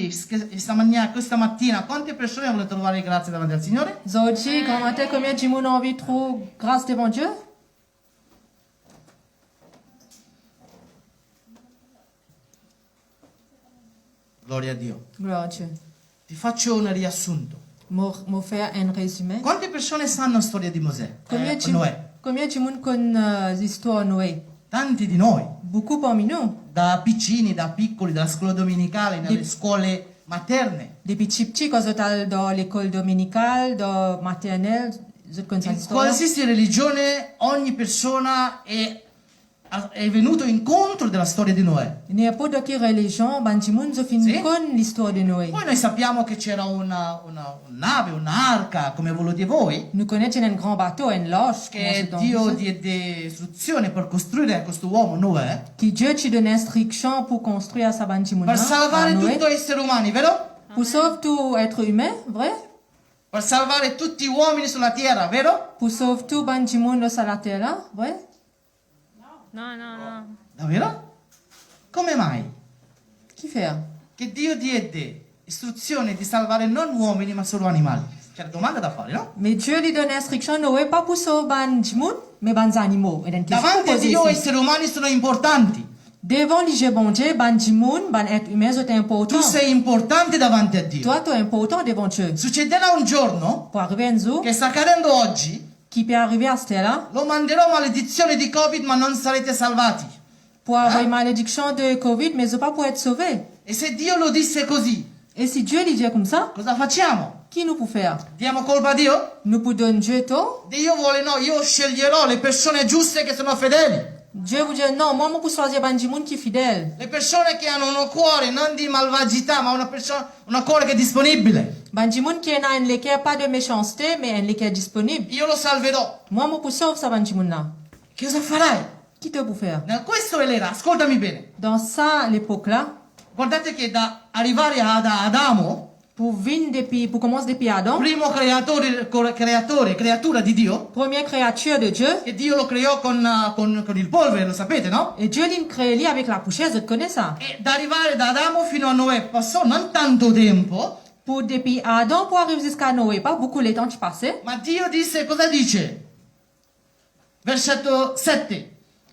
questa mattina, quante persone vogliono trovare grazia davanti al Signore? Aujourd'hui, grand matin, combien de monde a envie de trouver grâce devant Dieu? Gloria a Dio. Gloire à Dieu. Ti faccio un riassunto. M'ont fait un résumé. Quante persone sanno la storia di Mosè? Noè? Combien de monde connaît l'histoire de Noé? Tanti di noi. Beaucoup parmi nous. Da piccini, da piccoli, dalla scuola domenicale, nelle scuole materne. Des petits, quand ils sont dans l'école dominicale, dans maternelle, ils connaissent In l'histoire. qualsiasi religione, ogni persona è venuto incontro della storia di Noè. N'importe quelle religion, ben du monde, ils connaissent l'histoire de Noé. Poi noi sappiamo che c'era una nave, un'arca, come volete voi, Nous connaissons un grand bateau, un large, che Dio diede istruzione per costruire questo uomo, Noè, qui Dieu ci donne instruction pour construire sa ben du monde. per salvare tutti gli esseri umani, vero? Pour sauver tout être humain, vrai? Per salvare tutti gli uomini sulla terra, vero? Pour sauver tout ben du monde sur la terre là, vrai? No. Davvero? Come mai? Qui fait? Che Dio diede istruzione di salvare non uomini ma solo animali? C'è una domanda da fare, no? Mais Dieu lui donne instruction, Noé, pas pour sauver ben du monde, mais ben animaux. Et donc, Davanti a Dio gli esseri umani sono importanti. devant l'IG bon Dieu, ben du monde, ben être humain, c'est important. Tu sei importante davanti a Dio. Toi, tu es important devant Dieu. Succederà un giorno Pour arriver à un jour, che sta accadendo oggi, qui peut arriver à ce là, lo manderò maledizione di Covid ma non sarete salvati. pour avoir une malédiction de Covid, mais pas pour être sauvé. E se Dio lo disse così, Et si Dieu lui dit comme ça, cosa facciamo? qui nous peut faire? Diamo colpa a Dio? Nous pour donner Dieu tort? Dio vuole no, io sceglierò le persone giuste che sono fedeli. Dieu vous dit non, moi, je peux choisir ben du monde qui est fidèle. Le persone che hanno un cuore non di malvagità, ma un cuore che è disponibile. Ben du monde qui a un léquer, pas de méchanceté, mais un léquer disponible. Io lo salverò. Moi, je peux sauver ça ben du monde là. Che cosa farai? Qui te peut faire? Questo è l'era, ascoltami bene. Dans ça, l'époque là, Guardate che da arrivare ad Adamo, pour venir depuis, pour commencer depuis Adam, primo creatura di Dio, première créature de Dieu, che Dio lo creò con il polvere, lo sapete, no? et Dieu l'a créé avec la poussière, vous connaissez ça? E da arrivare da Adamo fino a Noè passò non tanto tempo, Pour depuis Adam, pour arriver jusqu'à Noé, pas beaucoup le temps qui passait, ma Dio disse, cosa dice? Versetto 7.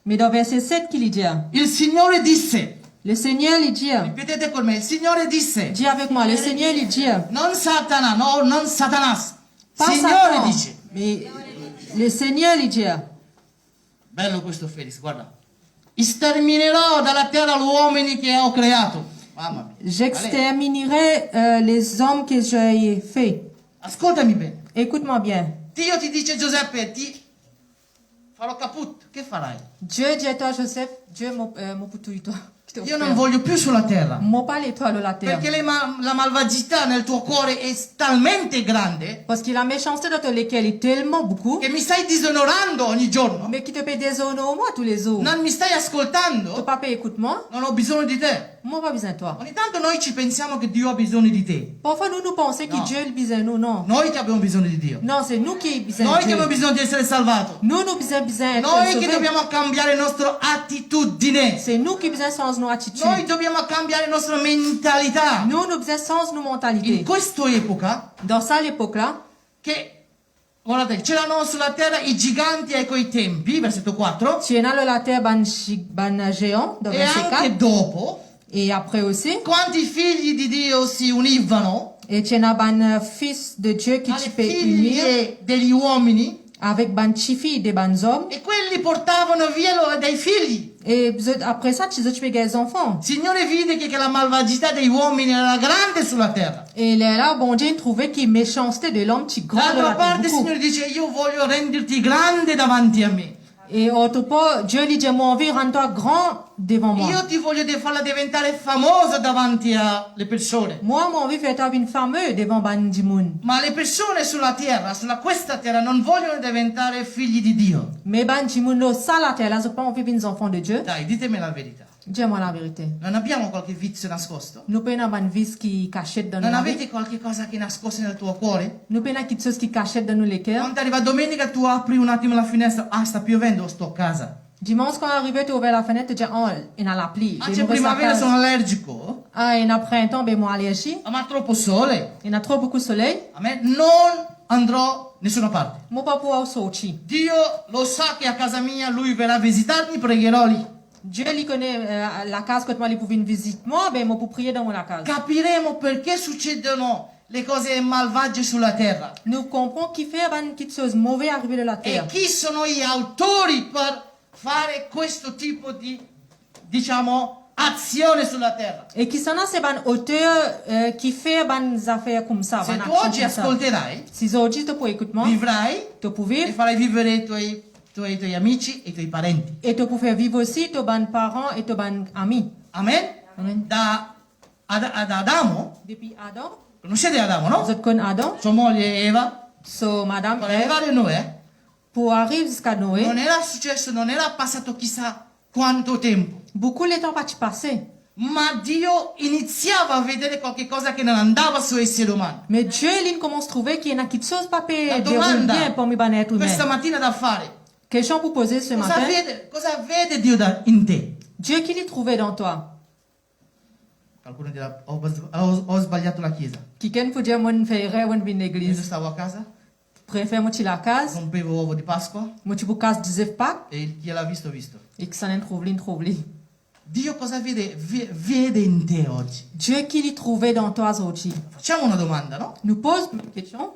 mais dans verset 7 qu'il dit, Il Signore disse, le Seigneur lui dit, ripetete con me, il Signore disse, dis avec moi, le Seigneur lui dit, non Satana, no, non Satanas, pas Signore Satan, dice. mais le Seigneur lui dit, Bello questo Felix, guarda. Sterminerò dalla terra gli uomini che ho creato. Mamma mia. j'exterminerai les hommes que j'ai fait. Ascoltami bene. Écoute-moi bien. Dio ti dice Giuseppe, ti farò caput. Che farai? Dieu dit à toi, Joseph, Dieu m'a poutou toi. Io non voglio più sulla terra. M'a pas l'étoile la terre. Perché la malvagità nel tuo cuore è talmente grande Parce que la méchanceté dans ton lesquels est tellement beaucoup, che mi stai disonorando ogni giorno. mais qui te fait déshonorer moi tous les jours. Non mi stai Tu ascoltando? papa, écoute-moi. Non ho bisogno di te. Moi, pas besoin de toi. Ogni tanto noi ci pensiamo che Dio ha bisogno di te. Parfois, nous pensons que Non. Dieu a besoin de nous. Non. Noi che abbiamo bisogno di Dio. Non, c'est nous qui avons besoin Noi de che abbiamo Dieu. bisogno di essere salvati. Nous avons besoin d'être Noi che sauvés. dobbiamo cambiare la nostra attitudine. C'est nous qui avons besoin de changer nos attitudes. Noi dobbiamo cambiare la nostra mentalità. Nous avons besoin de changer nos In mentalités. questa epoca, Dans ça, l'époque-là, che, guardate, c'erano sulla terra i giganti ai quei tempi, versetto 4, tu es dans la terre, ban géant, dans e verset 4. anche dopo, Et après aussi, quanti figli di Dio si univano et tu as ban fils de Dieu qui alle tu peux unir figlie degli uomini avec ban chifi des ban hommes. e quelli portavano via dei figli. Et après ça, tu peux des enfants. Il Signore vide che la malvagità degli uomini era grande sulla terra. Et là, bon Dieu trouvait que méchanceté de l'homme, tu grande D'altra la parte il beaucoup. Signore dice, io voglio renderti grande davanti a me. Et autre part, Dieu lui dit, moi, envie rendre-toi grand devant moi. Io ti voglio farla diventare famosa davanti alle persone. Moi, mon envie faire une fameux devant ban du monde. Ma le persone sulla terra, questa terra, non vogliono diventare figli di Dio. Mais ban du monde, ça la terre, là, je pas envie des enfants de Dieu. Dai, ditemi la verità. Dis-moi la vérité. Non abbiamo qualche vizio nascosto? Nous prenons ban vis qui cachette dans Non nos avete vies. qualche cosa che nascoste nel tuo cuore? Nous prenons quelque chose qui cachette dans nous les cœurs. Quando arriva domenica tu apri un attimo la finestra, ah sta piovendo, sto a casa. Dimanche, quand arrivé, tu ouvres la fenêtre, tu dis, oh, il y a la pluie. Ah, Et c'è nous restons à primavera, casa. sono allergico. Ah, in a printemps, ben, moi allergie. ma troppo sole, Il y a trop beaucoup de soleil. amen, non andrò nessuna parte. Moi, pas pouvoir sortir. Dio lo sa che a casa mia lui verrà a visitarmi, pregherò lì. Dieu, lui connaît la case quand moi, il pouvait une visite. Moi, ben, moi, pour prier dans la case. Capiremo perché succedono le cose malvagie sulla terra Nous comprenons qui fait une petite chose mauvaise arriver de la e terre. chi sono gli autori per fare questo tipo di, diciamo, azione sulla terra. Et qui sont ces ban auteurs qui fait des affaires comme ça. Se ban tu actions oggi comme ça. ascolterai, Si aujourd'hui tu peux écouter moi, vivrai tu peux e vivre farai vivere i tuoi amici e i tuoi parenti. et tu peux faire vivre aussi tes ban parents et tes ban amis. Amen? Amen. Ad Adamo, Depuis Adam, conoscete Adamo, no? vous êtes con Adam, Sua moglie Eva, so Madame per Ève, arrivare a Noè, pour arriver jusqu'à Noé, non era successo, non era passato chissà quanto tempo. beaucoup de temps pas passé. Ma Dio iniziava a vedere qualche cosa che non andava su esseri umani. Mais Dieu, il commence à trouver qu'il y a une petite chose pas La déroule domanda bien pour mes ban être questa humain. mattina da fare. Question pour poser ce matin. Cosa vede Dio in te? Dieu qui l'ait trouvé dans toi. Qualcuno dirà, ho sbagliato la chiesa. Quelqu'un peut dire, moi, je fais erreur, je vais Io l'église. stavo a casa, Préfère moi, tu la case. rompevo uovo di Pasqua Moi, tu peux casse 10 Pâques. e chi l'ha visto, visto. Et que ça n'est trouvé, trouvé. Dio cosa vede? Vede in te oggi. Dieu qui l'ait trouvé dans toi aujourd'hui. Facciamo una domanda, no? Nous pose une question.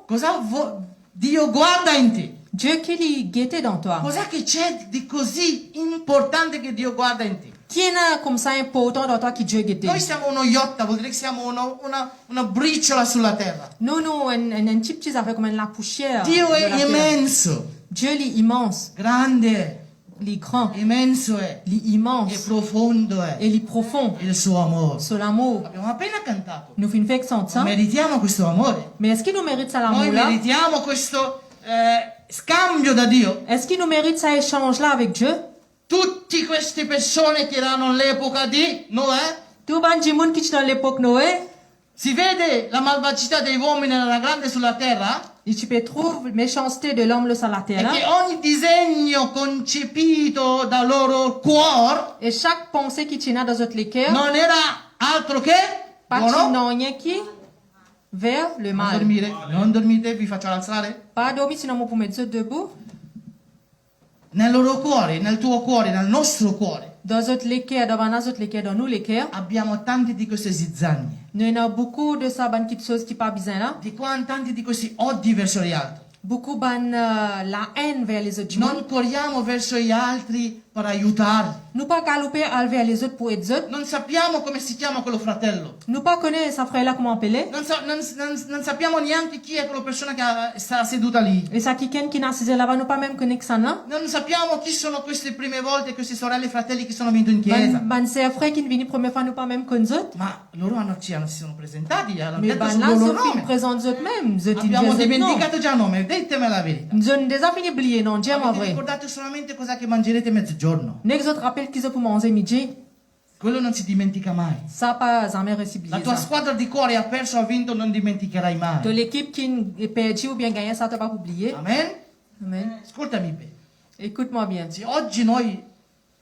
Dio guarda in te. Dieu qui l'ait guetté dans toi. Cos'è che c'è di così importante che Dio guarda in te? Qui est là comme ça important dans toi qui Dieu guetté? Noi siamo uno iota, vuol dire che siamo una briciola sulla terra. Nous, un petit petit affaire comme la poussière. Dio de la è terre. immenso, Dieu l'est immense, grande, l'est grand, immenso è, l'est e immense, profondo è et l'est profond. il suo amore. Sur l'amour. Abbiamo appena cantato. Nous faisons fait sans ça. Meritiamo questo amore. Mais est-ce qu'il nous mérite ça Noi l'amour là? meritiamo questo scambio da Dio. Est-ce qu'il nous mérite ça échange là avec Dieu? Tutte queste persone che erano all'epoca di Noè, Tout ban du monde qui est dans l'époque Noé, si vede la malvagità degli uomini era grande sulla terra et tu peux trouver méchanceté de l'homme là sur la e terre che là. ogni disegno concepito dal loro cuore Et chaque pensée qui tient dans notre cœur, non era altro che pas buono. non rien qui vers le Non mal. dormire, non dormite, vi faccio alzare. Pas dormir sinon on peut mettre debout. Nel loro cuore, nel tuo cuore, nel nostro cuore Dans notre cœur, dans notre cœur, dans nous les cœurs, abbiamo tanti di queste zizzanie, nous avons beaucoup de ça, ban petites choses qui pas bien là. di tanti di questi odi verso gli altri. Beaucoup ban la haine vers les autres. Non corriamo verso gli altri per aiutarli. Nous pas galoper vers les autres pour aider les autres. Non sappiamo come si chiama quello fratello. Nous pas connaître sa frère là comment appeler. Non sappiamo neanche chi è quella persona che sta seduta lì. Et ça quelqu'un qui n'a cessé là-bas, nous pas même connaître ça là. Non sappiamo chi sono queste prime volte, queste sorelle e fratelli che sono venuti in chiesa. Ban sœur frère qui vient première fois, nous pas même connaître autres. Ma loro si sono presentati, hanno Mais detto ban sul là, loro Sophie nome. présente autres même. Je te Abbiamo dis non. dimenticato già il nome, ditemi la verità. Nous avons déjà fini oublier non, Dieu Avete vrai. ricordato solamente cosa che mangerete a mezzogiorno. Next autres rappelle qu'ils ont pour manger midi. Quello non si dimentica mai. Ça pas jamais reçu La oublier tua ça. squadra di cuore ha perso, ha vinto, non dimenticherai De mai. l'équipe qui est perdue ou bien gagnée, ça t'as pas oublié. Amen? Amen. Ascoltami bene. Écoute-moi bien. Se oggi noi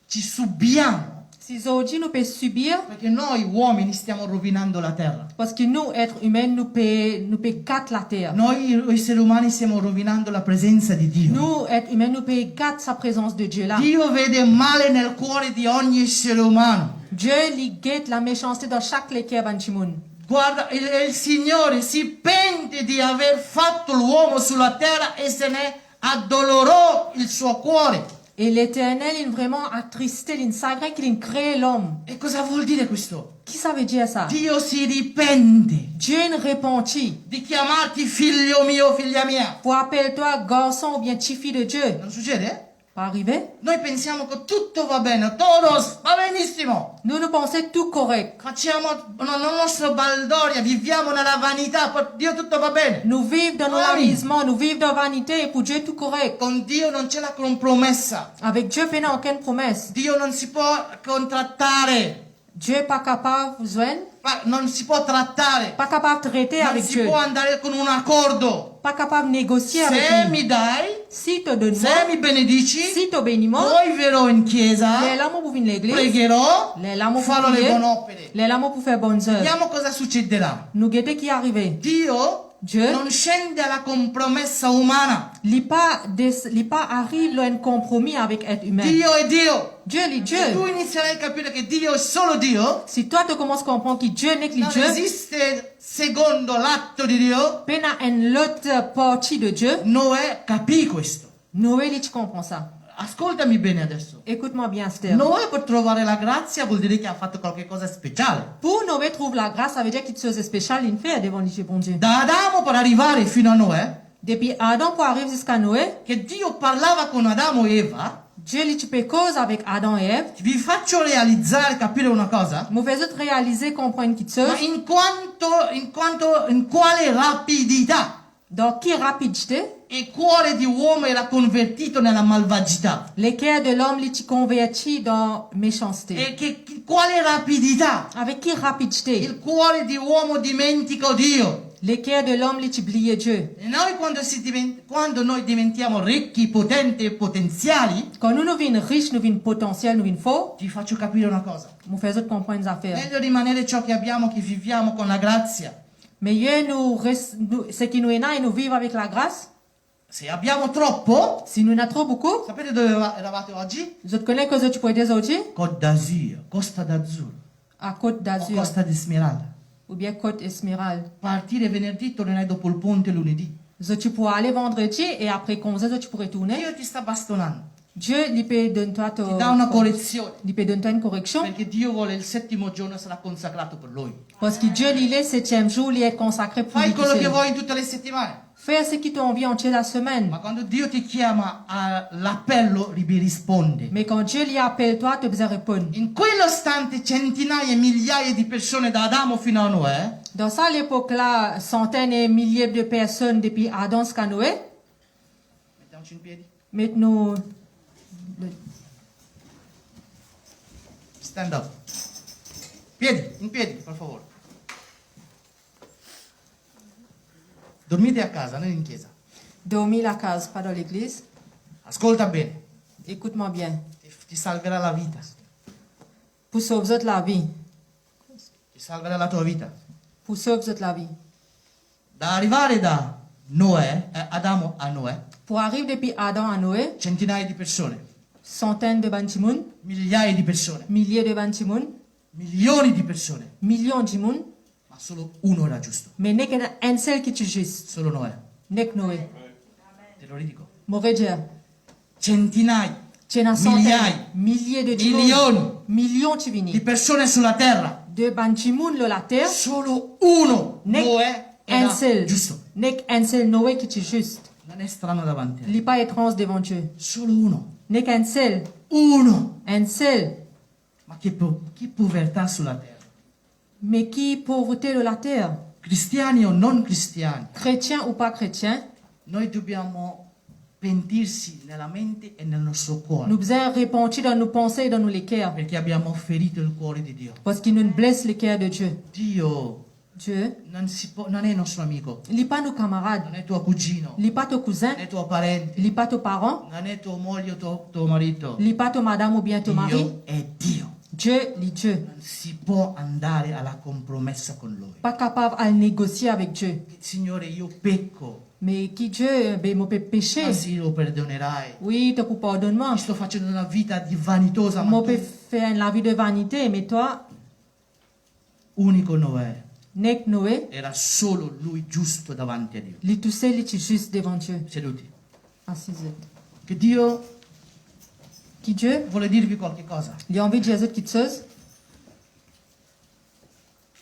ci subiamo, Si aujourd'hui nous peut subir, perché noi uomini stiamo rovinando la terra. parce que nous, êtres humains, nous peut gâter la terre. Noi esseri umani stiamo rovinando la presenza di Dio. Nous, êtres humains, nous peut gâter sa présence de Dieu là. Dio vede male nel cuore di ogni essere umano. Dieu lui guette la méchanceté dans chaque cœur banchimoun. Guarda, il Signore si pente di aver fatto l'uomo sulla terra e se ne addolorò il suo cuore. Et l'Éternel, il vraiment attristé, il sacré qu'il a créé l'homme. E cosa vuol dire questo? Qui ça veut dire ça? Dio si ripente Dieu il repentit. di chiamarti figlio mio, figlia mia. Pour appeler toi garçon ou bien petit-fille de Dieu. Non succede? Pas arrivé? Noi pensiamo che tutto va bene, todos, va benissimo. Nous pensons tout correct. Facciamo la nostra baldoria, viviamo nella vanità, per Dio tutto va bene. Nous vivons dans nos Oui. amusements, nous vivons dans la vanité et pour Dieu tout correct. Con Dio non c'è la compromessa. Avec Dieu, il n'y a aucune promesse. Dio non si può contrattare. Dieu n'est pas capable de joindre, non si può trattare, pas capable de traiter non avec si Dieu, può andare con un accordo. pas capable de négocier avec Se lui. mi dai, Si te donnes se mi moi, benedici, si te bénis moi, poi verrò in chiesa, les lames pour venir l'église, pregherò, les lames pour farò le prier, buone opere. les lames pour faire bonnes œuvres. Vediamo cosa succederà. Nous guettons qui est arrivé. Dio Dieu, non scende alla compromessa umana. il pas arrive à un compromis avec être humain. Dio è Dio. Dieu est Se Dieu. tu inizierai a capire che Dio è solo Dio, Si toi tu commences à comprendre que Dieu n'est que non Dieu, esiste secondo l'atto di Dio, pena une autre partie de Dieu, Noè capì questo. Noé, tu comprends ça. Ascoltami bene adesso. Écoute-moi bien, Esther. Noè per trovare la grazia vuol dire che ha fatto qualcosa di speciale. Pour Noé trouve la grâce, ça veut dire quelque chose de spécial, il fait devant le bon Dieu. Da Adamo per arrivare fino a Noè, Depuis Adam pour arriver jusqu'à Noé, che Dio parlava con Adamo e Eva, Dieu lui fait cause avec Adam et Ève. vi faccio realizzare, capire una cosa, Nous faisons réaliser, comprendre quelque chose. ma in quale rapidità Dans qui rapidité, il cuore di uomo era convertito nella malvagità. le cœur de l'homme lui converti dans méchanceté. E quale rapidità Avec qui rapidité, il cuore di uomo dimentica Dio. le cœur de l'homme lui oublie Dieu. E noi quando noi diventiamo ricchi, potenti e potenziali, Quand nous venons riches, nous venons potentiels, nous venons faux, ti faccio capire una cosa. nous faisons comprendre des affaires. Meglio rimanere ciò che abbiamo, che viviamo con la grazia. Mais ce qui nous est là et nous vivons avec la grâce. Se abbiamo troppo, Si nous en avons trop beaucoup, sapete dove eravate oggi? je te connais que tu peux dire aujourd'hui Côte d'Azur, Costa d'Azzurro à Côte o d'Azur Costa di Smeralda. ou bien Côte Esmeralda. Partire venerdì, tornerai dopo il ponte lunedì. Tu pourras aller vendredi et après 11 heures, tu pourrais tourner. Dio ti sta bastonando, Dieu lui peut donner toi ti dà una correzione, il peut donner une correction perché Dio vuole il settimo giorno sarà consacrato per lui. parce que Dieu lui le septième jour lui est consacré pour Fai lui. quello che vuoi in tutte le settimane, Fais ce qui t'envie entière la semaine. ma quando Dio ti chiama all'appello risponde. Mais quand Dieu lui appelle toi, tu dois répondre. In quell'istante centinaia e migliaia di persone da Adamo fino a Noè Dans ça, l'époque-là, centaines et milliers de personnes depuis Adam jusqu'à Noé. mettiamoci in piedi, Maintenant, stand up, piedi, in piedi per favore. Dormite a casa, non in chiesa. dormir la case, pas dans l'église. Ascolta bene, Écoute-moi bien. ti salverà la vita, Pour sauver la vie. ti salverà la tua vita. Pour sauver la vie. Da arrivare da Adamo a Noè, Pour arriver depuis Adam à Noé, centinaia di persone, centaines de bantimoun, migliaia di persone, milliers de bantimoun, milioni di persone, millions de moun, ma solo uno era giusto, mais n'est qu'un seul qui est juste. solo Noè. N'est que Noé. Te lo ridico. Mauvais Dieu. Centinaia Tu as Migliaia. centaines, milliers de Milioni. millions tu di vinis. persone sulla terra, De bantimoun sur la terre, solo uno, n'est Noè, qu'un era seul. giusto. N'est qu'un seul Noé qui est juste. Non è strano davanti a Il n'est pas étrange devant Dieu. solo uno, N'est qu'un seul. uno. Un seul. Ma che povertà sulla terra. Mais qui pauvreté de la terre? Cristiani o non cristiani, Chrétien ou pas chrétien? noi dobbiamo pentirsi nella mente e nel nostro cuore, Nous devons repentir dans nos pensées et dans nos cœurs. perché abbiamo ferito il cuore di Dio. Parce qu'il nous blesse le cœur de Dieu. Dio Dieu, non è il nostro amico, il n'est pas nos camarades. non è tuo cugino, Il n'est pas ton cousin. non è tuo parente, Il n'est pas ton parent. non è tua moglie o tuo marito. Il n'est pas ton madame ou bien ton mari. Dio è Dio. Dieu, il est Dieu. Non si può andare alla compromessa con Lui. Pas capable à négocier avec Dieu. Signore, io pecco, Mais qui Dieu, ben, mon peut pécher. ma sì, lo perdonerai. Oui, tu peux pardonner-moi. Sto facendo una vita di vanitosa, ma Mon tu, peut faire la vie de vanité, mais toi, unico Noè, n'est que Noé, era solo lui giusto davanti a Dio. il tout seul, il est juste devant Dieu. Seduti. Assis. Che Dio Qui Dieu, vuole dirvi qualche cosa. il a envie de Jésus quelque chose.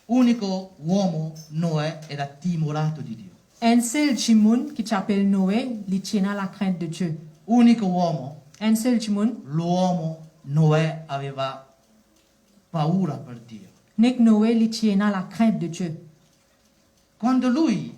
Unico uomo, Noè, era timorato di Dio. Un seul Jimoun qui s'appelle Noé, il tient à la crainte de Dieu. Unico uomo, Un seul Jimoun, l'uomo Noè aveva paura per Dio. n'est que Noé, il tient à la crainte de Dieu. Quando lui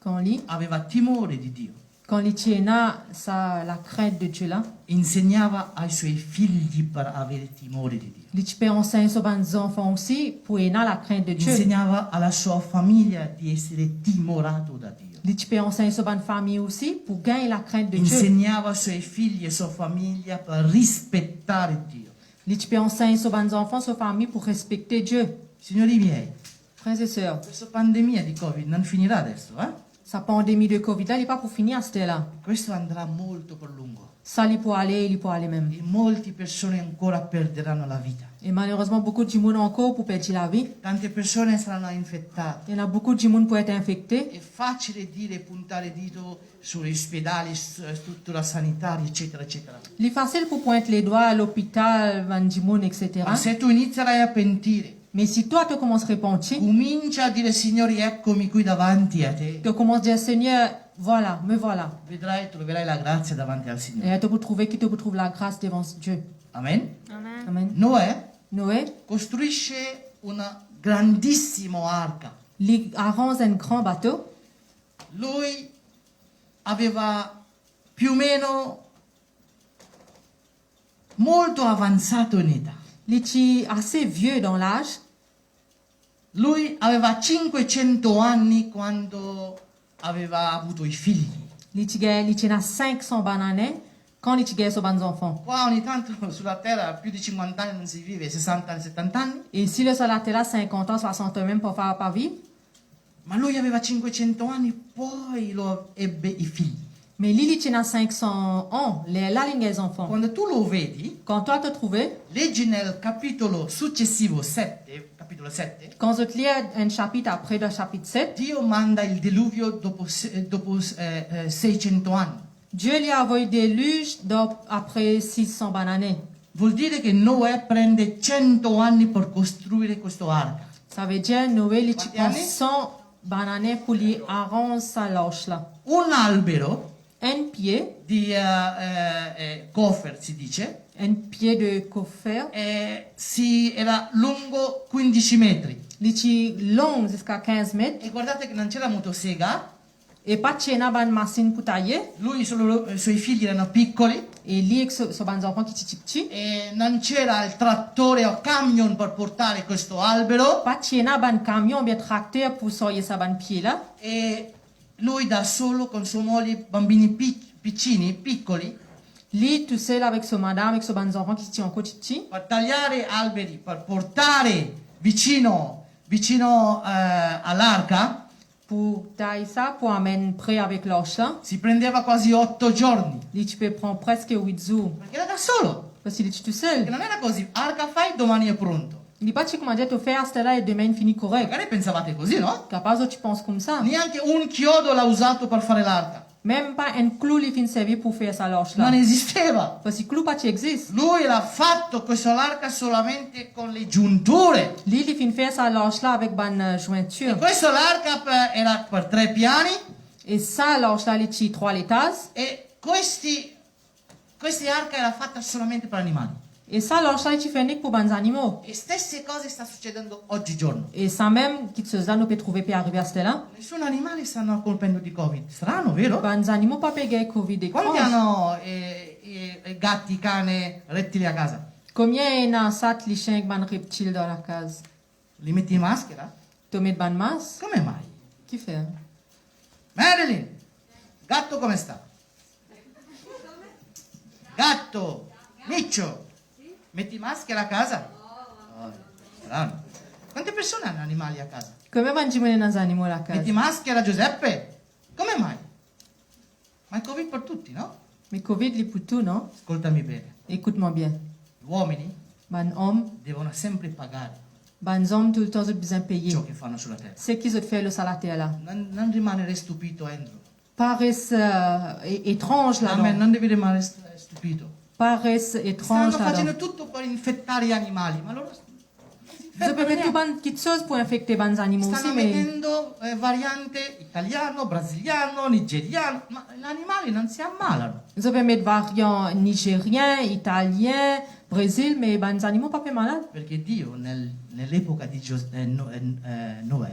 Quand on lit, aveva timore di Dio, Quand l'Itiena, ça la crainte de Dieu là, insegnava ai suoi figli per avere timore di Dio. l'Itipé enseigne sur les enfants aussi pour aimer la crainte de Dieu. Insegnava alla sua famiglia di essere timorato da Dio. L'Itipé enseigne sur les famille aussi pour gagner la crainte de Dieu. Insegnava ai suoi figli e sua famiglia per rispettare Dio. L'Itipé enseigne sur les enfants, sur famille pour respecter Dieu. Signori miei, Frères et sœurs, questa pandemia di Covid non finirà adesso, sa pandémie de Covid là, il n'est pas pour finir à ce là. Questo andrà molto per lungo. Ça, il peut aller même. E molte persone ancora perderanno la vita. Et malheureusement, beaucoup de monde encore pour perdre la vie. Tante persone saranno infettate. Il y en a beaucoup de monde pour être infecté. È facile dire, puntare dito sugli ospedali, struttura sanitaria, eccetera, eccetera. Il est facile pour pointer les doigts à l'hôpital, du monde, etc. Ma se tu inizierai a pentire, Mais si toi, tu commences à repentir, comincia a dire, Signore, eccomi qui davanti a te, tu commences à dire, Seigneur, voilà, me voilà. vedrai, troverai la grazia davanti al Signore. Et tu peux trouver qui te retrouve la grâce devant Dieu. Amen. Amen. Amen. Noè Noé, costruisce una grandissima arca. il arrange un grand bateau. Lui aveva più o meno molto avanzato in età. Il est assez vieux dans l'âge. Lui aveva 500 anni quando aveva avuto i figli. Il a 500 bananes quand il a ses enfants. Qua ogni tanto sulla terra più di 50 anni non si vive, 60 anni, 70 anni. Et si le soleil est là, 50 ans, 60 ans même pour faire pas vivre. Ma lui aveva 500 anni, poi lo ebbe i figli. Mais Lily a 500 ans, là, il a les enfants. Quando tu lo vedi, Quand toi te trouvé, leggi nel capitolo successivo 7, capitolo 7, quand tu lis un chapitre après le chapitre 7, Dio manda il diluvio dopo 600 anni. Dieu lui a envoyé des déluge après 600 bananes. Vuol dire che Noè prende 100 anni per costruire questo arca. Ça veut dire Noé, il Quanti prend anni? 100 bananes pour lui arranger sa loche là. Un albero Un pied di Kofer si dice, un pied de coffre, era lungo 15 metri. il est long jusqu'à 15 mètres. E guardate che non c'era motosega, Et pas de une machine pour tailler. lui i suoi figli erano piccoli, Et lui, avec ses enfants qui sont petits. e non c'era il trattore o camion per portare questo albero, Pas de un camion, bien tracteur pour sortir sa pied là. e lui da solo con sua moglie, bambini piccini, piccoli, Lui, tout seul avec son madame, avec ses enfants qui sont encore petits. per tagliare alberi, per portare vicino all'arca, Pour tailler ça, pour amener près avec l'orche là. si prendeva quasi 8 giorni, Lui, tu peux prendre presque 8 jours. perché era da solo. Parce qu'il est tout Perché seul. non era così, arca fai, domani è pronto. Il n'est pas comment dire, tu fais à là et demain il finit correct. Magari pensavate così, no? Capaz, tu penses comme ça. Neanche un chiodo l'ha usato per fare l'arca. Même pas un clou, il finit servir pour faire sa loche là. Non esisteva. Parce que le clou, pas existe. Lui l'ha fatto questa arca solamente con le giunture. Lui, il finit faire sa loche là avec une E jointure. questa l'arca era per 3 piani Et ça, loche là, il est 3 étages. e questa arca era fatta solamente per animali. Et ça, loche là, il fait unique pour les animaux. E stesse cose sta succedendo oggigiorno. Et ça même, qui se nous peut trouver pour arriver à ce là. Nessun animale stanno colpendo di Covid. Strano, vero? Les animaux pas payé Covid et Quanti étrange. hanno gatti, cane, rettili a casa? Combien il y a ça, les chiens avec des reptiles dans la case? Li metti in maschera? Tu mets de masse? Come mai? Qui fait? Marilyn, gatto come sta? Gatto, Miccio, metti maschera a casa? Oh, strano. Quante persone hanno animali a casa? Combien de gens animaux la Metti case? maschera, Giuseppe? Come mai? Ma è Covid per tutti, no? Mais Covid, il pour tout, non? Ascoltami bene. Écoute-moi bien. Gli uomini Ben homme, devono sempre pagare ben hommes, tout le temps, ils ont besoin de payer. ciò che fanno sulla terra. C'est qu'ils ont fait le salaire là. Non rimanere stupito, Andrew. Paresse étrange Amen, là-dedans. non devi rimanere stupito. Paresse étrange Stanno facendo là-dedans. tutto per infettare gli animali, ma loro Ils ont fait tout de petites choses pour infecter les animaux aussi, stanno mais mettendo variante italiano, brasiliano, nigeriano, ma gli animali non si ammalano. ils ont fait mettre variants nigériens, italiens, Brésil, mais les animaux pas fait malade. Perché Dio nell'epoca di Noè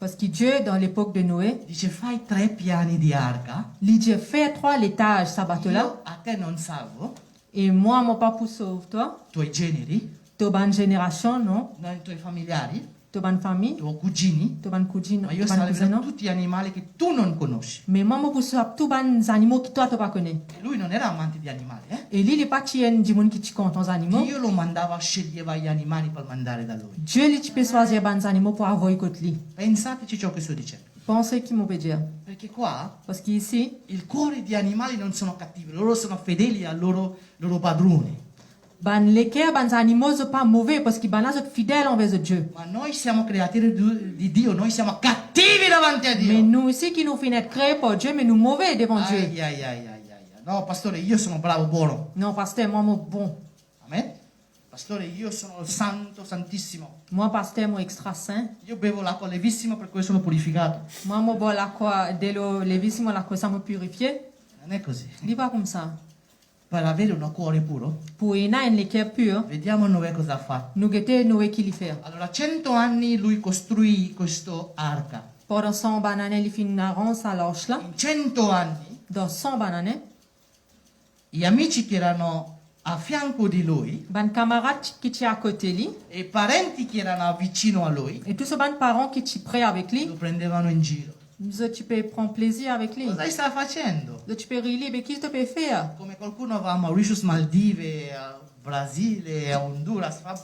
Parce que Dieu, dans l'époque de Noé, dice fai 3 piani di arca, il dit fais 3 l'étage, ça bateau-là. io a te non salvo, Et moi, mon papa sauve toi. tuoi generi, Tu bonne génération, non? i tuoi familiari, Tu bonne famille. i tuoi cugini, Tu bonne cousine. ma Tu io bonne cousin, salverò non? tutti gli animali che tu non conosci. Mais moi, mon pousse tout bonne animaux qui toi, tu pas connais. E lui non era amante di animali, Et lui, il est pas tien du monde qui tu compte aux animaux. Dio lo mandava, sceglieva gli animali per mandare da lui. Dieu, lui, tu peux choisir bonnes animaux pour avoir contre lui. Pensateci ciò che sto dicendo. Pensez qui m'ont dire. Perché qua Parce qu'ici, il cuore di animali non sono cattivi, loro sono fedeli al loro padrone. ben, les cœurs, ben, animaux, sont pas mauvais parce qu'ils ben, sont fidèles envers Dieu. Ma noi siamo creatori di Dio, noi siamo cattivi davanti a Mais Dio. nous aussi, qui nous finissons créés par Dieu, mais nous mauvais devant Dieu. Ai, ai, ai, ai, ai. No, pastore, io sono bravo, buono. Non, pasteur, moi, mon bon. Amen. Pastore, io sono santo, santissimo. Moi, pasteur, moi, extra saint. Io bevo l'acqua levissima per cui sono purificato. Moi, mon bon, la quoi, dès le lévissimo, la quoi, ça me purifie. Non è così. Dis pas comme ça. Per avere un cuore puro, Pour y avoir les cœurs purs, vediamo Noè cosa ha fatto. nous guetter, nous, qui li faire. Allora, 100 anni lui costruì questo arca. Pendant 100 bananes, il finit à l'orche là. In 100 anni, Dans 100 bananes, gli amici che erano a fianco di lui ban camarade qui est à côté lui, e i parenti che erano vicino a lui et tous ces ban parents qui sont prêts avec lui, lo prendevano in giro. tu peux prendre plaisir avec lui. Cosa sta facendo? Tu peux rire, mais qui tu peux faire? Come qualcuno va a Mauritius, Maldive, a Brasile, a Honduras, fa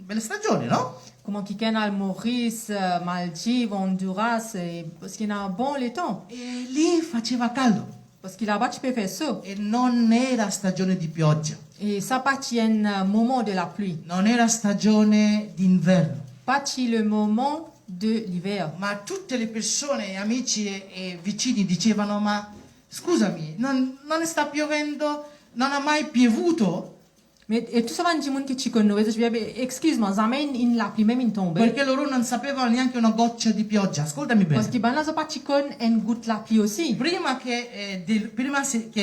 belle stagioni, no? Comment qui al Maurice, Maldives, Honduras, parce qu'il y a un bon le temps. E lì faceva caldo Parce que là-bas, tu peux faire ça. e non era stagione di pioggia, Et ça partit un moment de la pluie. non era stagione d'inverno, Partit le moment de l'hiver. ma tutte le persone, amici e vicini dicevano: ma scusami, non sta piovendo, non ha mai piovuto? Mais et tout ça va dire que tu connais, je vais excuse-moi, jamais in la pluie même in tombe. Perché loro non sapevano neanche una goccia di pioggia. Ascoltami Parce bene. que ben là, ça partit con une goutte la pluie aussi. Prima che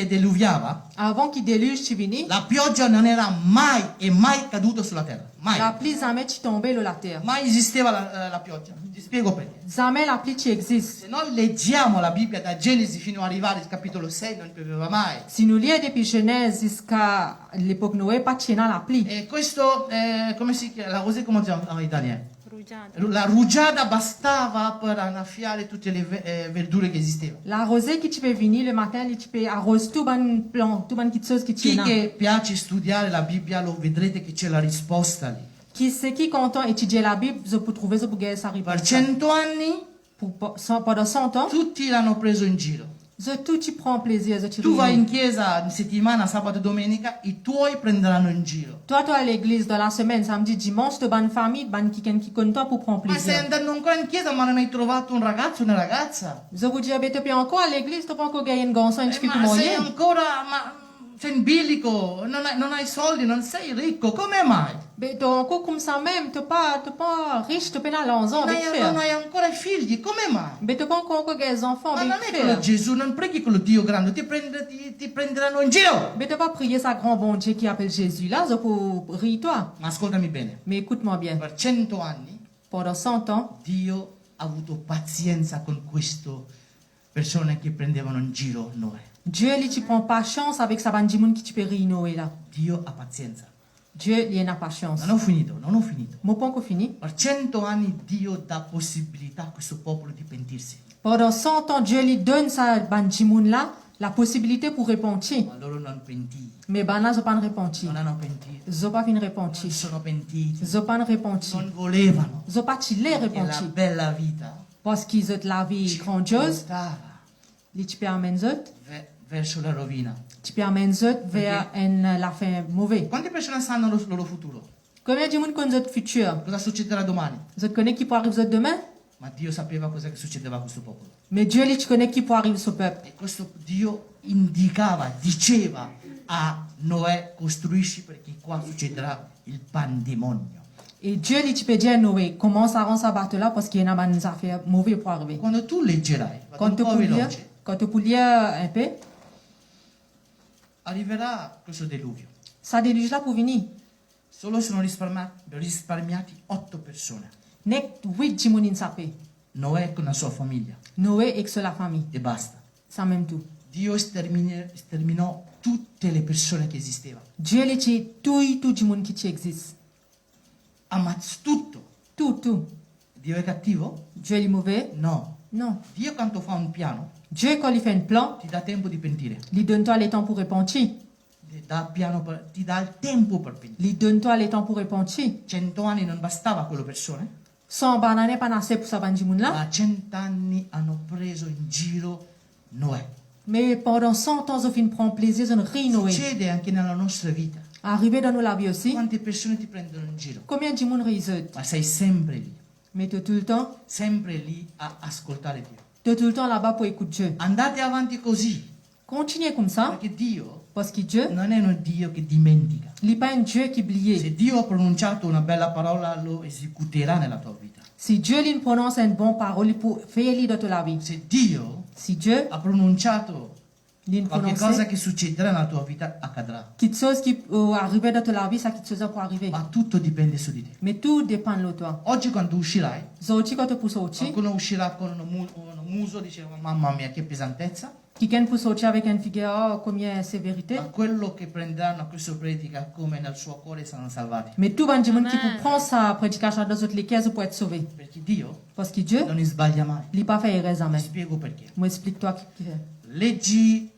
deluviava, Avant qu'il déluge, tu vini, la pioggia non era mai caduta sulla terra. Mai. la pluie jamais tu tombé la terre. Mai esisteva la pioggia. Ti spiego perché. Jamais la pluie tu existe. Se noi leggiamo la Bibbia da Genesi fino ad arrivare al capitolo 6, non pioveva mai. Si nous lisons depuis Genèse jusqu'à l'époque Noé, pas de la pluie. E questo, come si chiama? La rosée, come si chiama in italiano? Rugiada. La rugiada bastava per annaffiare tutte le verdure che esistevano. La rosée qui tu peux venir le matin, tu peux arroser tout bon plan, tout bon petite chose qui Chi tu che piace studiare la Bibbia lo vedrete che c'è la risposta lì. Qui c'est qui content étudier la Bible, je peux trouver ça pour gagner sa Per réponse. 100 anni Pendant 100 ans, tutti l'hanno preso in giro. tout tu prends plaisir, tu Tu vai ris. in chiesa in settimana, sabato e domenica, i tuoi prenderanno in giro. Toi, tu à l'église dans la semaine, samedi, dimanche, tu bonne famille, bonne qui content pour prendre Ma stai plaisir. andando ancora in chiesa ma non hai trovato un ragazzo o una ragazza? Je vous dis, tu peux encore à l'église, tu peux encore gagner un garçon, un petit peu Ma sei moyen. ancora, sei in bilico, non hai soldi, non sei ricco, come mai? Mais tu encore comme ça même, tu pas riche, tu peux aller en zone, Non avec hai, non faire. hai ancora figli, come mai? Mais tu peux encore gagner des enfants, Ma avec non è quello faire. Gesù, non preghi quello Dio grande, ti prenderanno in giro. Mais tu pas prier sa grand bon Dieu qui appelle Jésus là, je pour rire toi. Ma ascoltami bene, Mais écoute-moi bien, per 100 anni pendant 100 ans, Dio ha avuto pazienza con queste persone che prendevano in giro Noè. Dieu, lui, tu prends pas chance avec sa bande de monde qui tu peux rire Noé là. Dio ha pazienza. Dieu, lui, n'a pas chance. Non ho finito. Mon point qu'on finit. Per 100 anni Dio dà possibilità a questo popolo di pentirsi. Pendant 100 ans, Dieu lui donne sa bande de monde là la possibilité pour repentir. Ma loro non pentiti, Mais ben là, je pas repentir. non hanno pentito, Je pas fin non repentir. sono pentiti, Je pas repentir. non volevano. Je pas chiller E la repentir. bella vita Parce qu'ils ont la vie grandiose, portava li tu peux amener eux, verso la rovina. tu peux amener eux vers la fin mauvaise. Quante persone sanno il loro futuro? Combien de monde connaît notre futur? Cosa succederà domani? Vous connaissez qui peut arriver demain? Ma Dio sapeva cosa che succedeva a questo popolo. Mais Dieu, lui, tu connais qui peut arriver au peuple. E questo Dio diceva a Noè: costruisci perché qua succederà il pandemonio. Et Dieu, lui, tu peux dire à Noé, commence à rendre sa bateau là parce qu'il y a des affaires mauvaises pour arriver. Quando tu leggerai, vado Quand un tu po' peux lire, veloce, quand tu peux lire un peu, arriverà questo diluvio. ça déluge là pour venir. Solo sono risparmiati 8 persone. Nek 8 jimoun in sapé. Noè con la sua famiglia Noé et que la famille. e basta. Ça même tout. Dio sterminò tutte le persone che esistevano. Dieu les tue tout le monde qui existe. Ammazza tutto. Tout. Dio è cattivo? Dieu est mauvais? No. Non. Dio quando fa un piano Dieu, quand il fait un plan, ti dà tempo di pentire. il donne-toi les temps pour repentir. Ti dà il tempo per pentire. Il donne-toi les temps pour repentir. 100 anni non bastava a quelle persone, 100 bananes pas assez pour ça, là. ma 100 anni hanno preso in giro Noè. Mais pendant 100 ans, on fin prend plaisir, on rit Noé. Succede anche nella nostra vita. Arrivé dans nos la vie aussi, Quante persone ti prendono in giro? combien de monde rit? Ma sei sempre lì, Mais tu es tout le temps, lì a ascoltare Dio. tu es tout le temps là-bas pour écouter Dieu. Andate avanti così, Continuez comme ça, perché Dio parce que Dieu, non è un Dio che dimentica. il n'est pas un Dieu qui oublie. Se Dio ha pronunciato una bella parola, lo esecuterà nella tua vita. Si Dieu lui prononce une bonne parole, il peut faire dans la vie. Se Dio Si Dieu ha pronunciato lui qualche prononce cosa che succederà nella tua vita, accadrà. quelque chose qui arrive dans la vie, ça quelque chose pour arriver. Ma tutto dipende su di te. Mais tout dépend de toi. Oggi quando uscirai, Aujourd'hui, quand tu peux sortir, qualcuno uscirà con un muso, diceva mamma mia che pesantezza, quelqu'un peut sortir avec une figure, oh, combien c'est vérité. ma quello che prenderanno questa predica come nel suo cuore saranno salvati. Mais tout le monde qui Amen. peut prendre sa prédication dans toutes les cases pour être sauvé. Perché Dio Parce que Dieu, non sbaglia mai. il n'a pas fait erreur Ti jamais. spiego perché. Moi, explique-toi qui fait. Leggi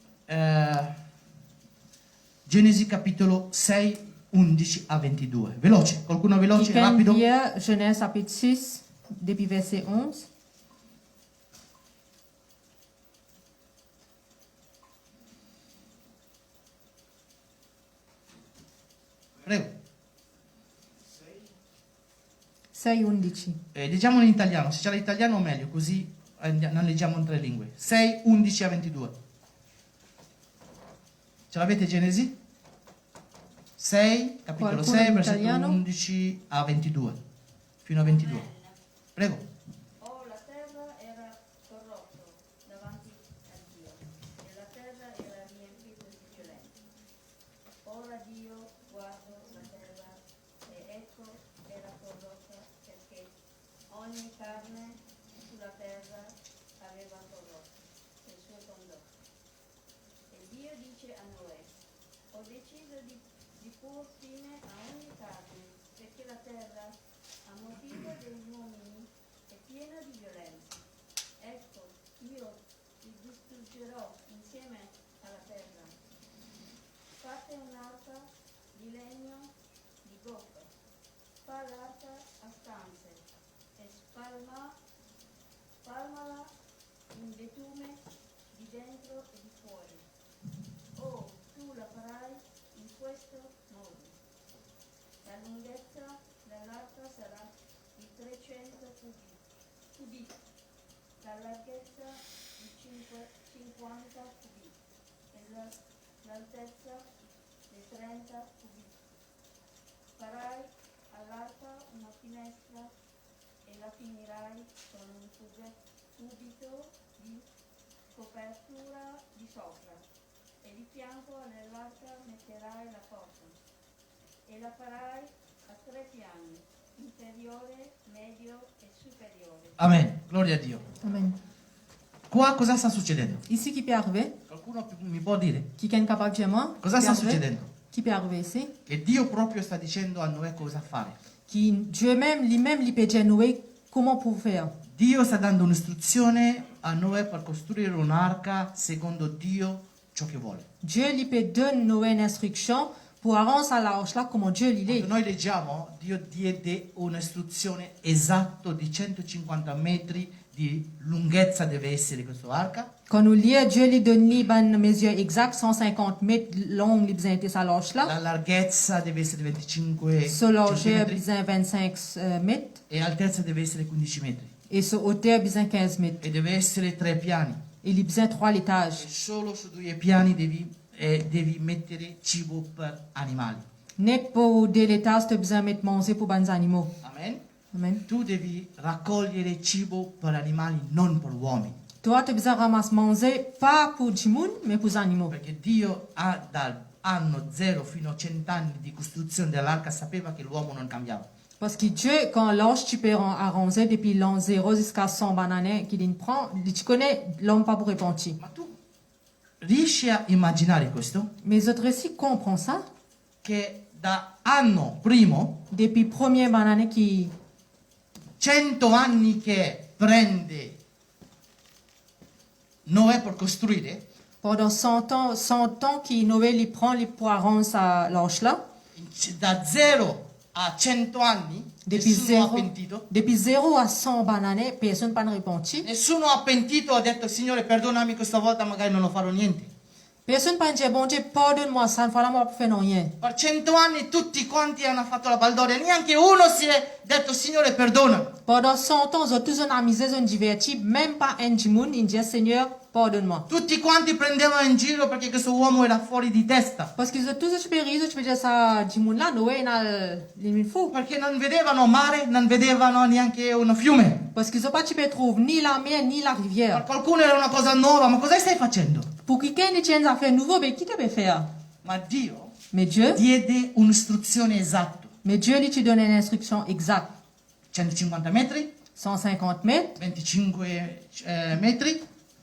Genesi capitolo 6, 11 a 22. Veloce, qualcuno veloce, Quelqu'un rapido. lire Genèse chapitre 6, depuis verset 11. Prego. 6, 11. Leggiamolo in italiano, se c'è l'italiano meglio, così non leggiamo in 3 lingue. 6, 11 a 22. Ce l'avete Genesi? 6, capitolo Qualcuno 6, in versetto italiano? 11 a 22. Fino a 22. Prego. Oh, la terra era corrotta davanti a Dio, e la terra era riempita di violenza. Ora Dio guardò la terra, e ecco era corrotta, perché ogni carne sulla terra aveva corrotto il suo condotto. E Dio dice a Noè: ho deciso di porre fine a ogni carne, perché la terra, a motivo degli uomini, è piena di violenza. Ecco, io ti distruggerò insieme alla terra. Fate un'arca di legno di goppa, fa l'arca a stanze e spalmala in betume di dentro e di fuori. Oh, tu la farai in questo modo. La lunghezza dell'arca sarà di 300 cubi, la larghezza di 50 cubi e l'altezza di 30 cubi. Farai all'arca una finestra e la finirai con un cubito di copertura di sopra, e di fianco all'arca metterai la porta. E la farai a 3 piani, inferiore, medio e superiore. Amen. Gloria a Dio. Amen. Qua cosa sta succedendo? Ici, qui peut arriver? Qualcuno mi può dire? Quelqu'un est capable de dire moi? Cosa sta succedendo? Qui peut arriver ici? Che Dio proprio sta dicendo a Noè cosa fare. Qui, Dieu même, lui-même, lui peut dire Noé comment pour faire. Dio sta dando un'istruzione a Noè per costruire un'arca secondo Dio ciò che vuole. Dieu lui peut donner Noé une instruction pour arranger la roche là comment Dieu lui Quando est. noi leggiamo, Dio diede un'istruzione esatta di 150 metri di lunghezza deve essere questa arca, Quand nous lisons, Dieu lui donne une mesure exacte, 150 mètres long, il besoin de sa roche là. la larghezza deve essere 25 Sur largeur, centimetri besoin 25 mètres. e altezza deve essere 15 metri. Et sur hauteur, besoin 15 mètres. E deve essere 3 piani. Et il besoin 3 E étages. solo su 2 piani devi mettere cibo per animali. Net pour 2 étages, tu as besoin de mettre manger pour les animaux. Amen. Amen. Tu devi raccogliere cibo per animali, non per uomini. Toi, tu as besoin de ramasser manger, pas pour du monde, mais pour les animaux. Perché Dio dal anno 0 fino a 100 anni di costruzione dell'arca sapeva che l'uomo non cambiava. Parce que Dieu, quand l'ange tu peux arranger depuis l'an 0 jusqu'à 100 bananes qu'il prend, tu connais l'homme pas pour repentir. Ma tu riesci a immaginare questo? Mais autres aussi comprend ça. Che da anno primo, Depuis premier banane qui 100 anni che prende Noè per costruire, pendant 100 ans qui Noé lui prend les poirons à l'ange là. da 0 a 100 anni, nessuno ha pentito. Depuis 0 à 100 bananes, personne pas repenti. Nessuno ha pentito, ha detto Signore perdonami questa volta, magari non lo farò niente. Personne pas dit bon Dieu pardonne-moi, ça ne fera pas pour faire rien. Per 100 anni tutti quanti hanno fatto la baldoria, neanche uno si è detto Signore perdona. Pendant 100 ans, ils ont tous amusé, ils ont diverti, même pas un djimoun, ils disent Seigneur, pardonne-moi. Tutti quanti prendevano in giro perché questo uomo era fuori di testa, Parce qu'ils ont tous expérimenté, tu peux dire ça, djimoun là, Noé, il a les fou. perché non vedevano mare, non vedevano neanche uno fiume. Parce qu'ils ont pas tu peux trouver ni la mer ni la Per rivière. qualcuno era una cosa nuova, ma cosa stai facendo? Pour quelqu'un qui tient à faire nouveau, mais qui te peut faire? Ma Dio Mais Dieu diede un'istruzione esatta, lui tu donne une instruction exacte. 150 metri, 150 mètres, 25 metri,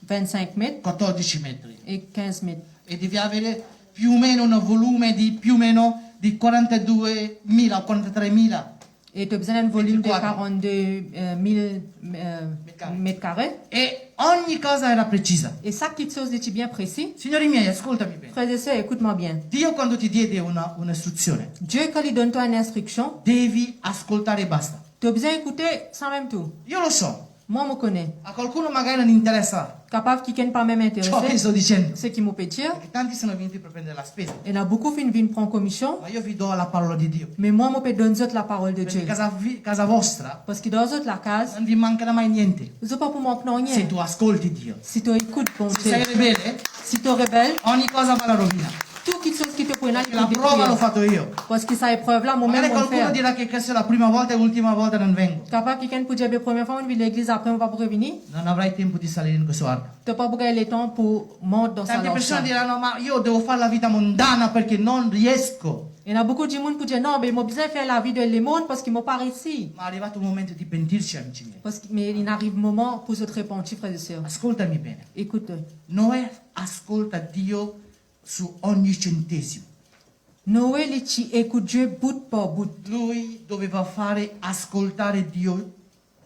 25 mètres 14 metri. et 15 mètres. E devi avere più o meno un volume di più o meno di 42.000 o 43.000. Et tu as besoin d'un volume de Mètres 42 000 mètres carrés. E ogni cosa era precisa. Et ça, quelque chose de bien précis. Signori miei, ascoltami bene. Frères et sœurs, écoute-moi bien. Dio quando ti diede un'istruzione, Dieu, quand il donne toi une instruction, devi ascoltare e basta. tu as besoin d'écouter sans même tout. Io lo so, Moi, je me connais. a qualcuno magari non interessa Capable qui ne pas même ciò che intéressé, sto dicendo, ce qui me peut dire. perché tanti sono venuti per prendere la spesa. Il y en a beaucoup qui viennent prendre commission, Ma io vi do la parola di Dio. mais moi, je peux donner la parole de Perché Dieu. casa vostra Parce que dans la case, non vi mancherà mai niente. ils n'ont pas pour manquer Se rien. tu ascolti Dio. Si tu écoutes bon Se Dieu, sei ribelle, si tu es rebelle, ogni cosa va alla rovina. tout quelque chose qui te prend là, Perché la prova l'ho fatto io. parce que ça épreuve là, moi-même, Magari je qualcuno faire. dirà che questa è la prima volta e l'ultima volta non vengo. Capable quelqu'un peut dire la première fois, on vient à l'église, après, on va pour revenir. Non avrai tempo di salire in questo arco. Tu n'as pas beaucoup le temps pour monter dans sa Tante persone lance. diranno, ma io devo fare la vita mondana perché non riesco. Il y en a beaucoup de monde qui disent non, mais moi besoin de faire la vie de le monde parce qu'ils m'ont pas réussi. Ma è arrivato il momento di pentirci, amici miei. Mais il arrive un moment pour se repentir, frères et sœurs. Ascoltami bene. Écoute, Noè ascolta Dio su ogni centesimo. Noé, il écoute Dieu bout par bout. Lui doveva fare ascoltare Dio